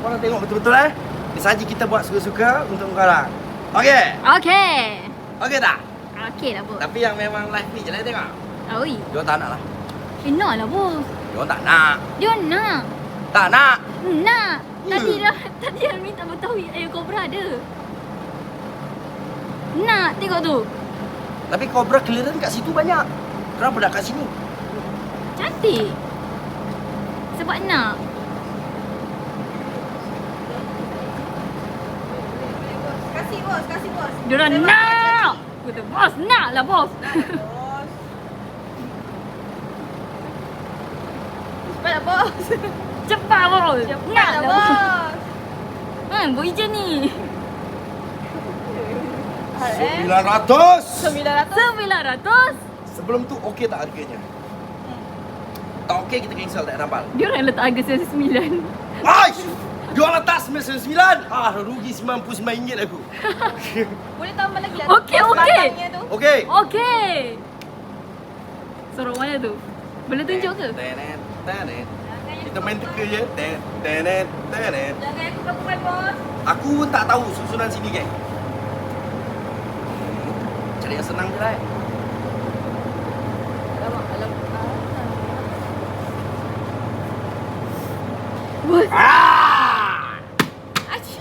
Korang tengok betul-betul Ni saji kita buat suka-suka untuk korang. Okey? Okey. Okey tak? Okey lah, bos. Tapi yang memang live ni je lah tengok. Oi. Diorang tak nak lah. Nak lah, bos. Diorang tak nak. Dia nak. Tak nak. Nak. Ya. Tadi dia minta bertahu air kobra ada. Nak, tengok tu. Tapi Cobra clearance kat situ banyak. Kenapa nak kat sini? Cantik. Sebab nak. Kasih bos. Diorang nak. Kata, bos, nak lah, bos. Bos. Cepatlah bos. Cepat, bos. Nak Cepatlah lah, bos. bos. Buat hijau ni. 900. 900. Sebelum tu okey tak harganya? Tak okey kita cancel tak nampak. Diorang letak harga 99. Aish! Jual letak 99. Rugi RM99 aku. Boleh tambah lagi lah. Okey, bos okey. batangnya tu. Okey. Okey. Sorok mana tu? Boleh tunjuk ke? Tenet. Kita main teka je. Tenet. Jangan aku gabungan bos. Aku pun tak tahu susunan sini, geng. Cari yang senang je lah. Alamak. Bos.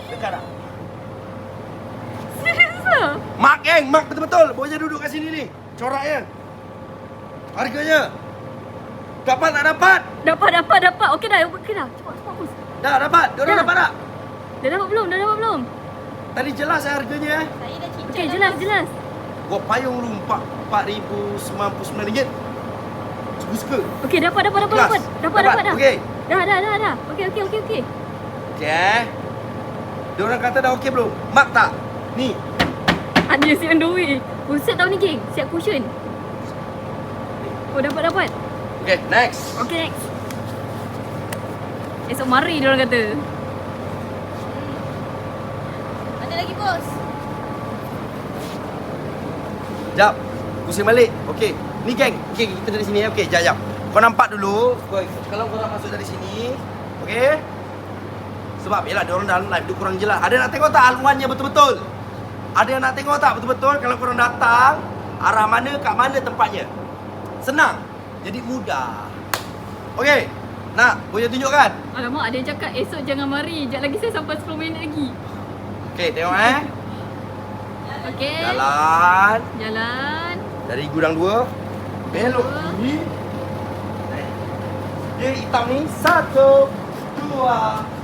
Dekat tak? Serius lah? Mark, geng. Mark betul-betul. Bawa je duduk kat sini ni. Coraknya. Harganya. Dapat tak dapat? Dapat. Okey dah. Cepat, bos. Dah dapat. Diorang Dah. dapat tak? Dah dapat belum? Tadi jelas harganya. Saya dah cincang. Okey, jelas. Gua payung lu RM4,099. Suka-suka. Okey, dapat dah. Dapat. Okey. Dah. Okey. Okey. Diorang kata dah okey belum? Mark tak? Ni. Ada si on the way. Buset tau ni, geng. Siap cushion. Oh, dapat. Okey, next. Okey, next. Esok mari diorang kata. Ada lagi bos. Jap. Pusing balik. Okey. Ni geng. Okey, kita dari sini. Okey, jap. Kau nampak dulu. Kalau kau nak masuk dari sini. Okey. Sebab yalah diorang dalam live tu kurang jelas. Ada nak tengok tak haluannya betul-betul? Ada yang nak tengok tak betul-betul kalau korang datang arah mana, kat mana tempatnya? Senang. Jadi mudah. Okey. Nak, boleh tunjukkan? Alamak, ada yang cakap esok jangan mari. Sekejap lagi saya sampai 10 minit lagi. Okey, tengok Okey. Jalan. Dari gudang 2. Belok kiri. Dia hitam ni 1, 2,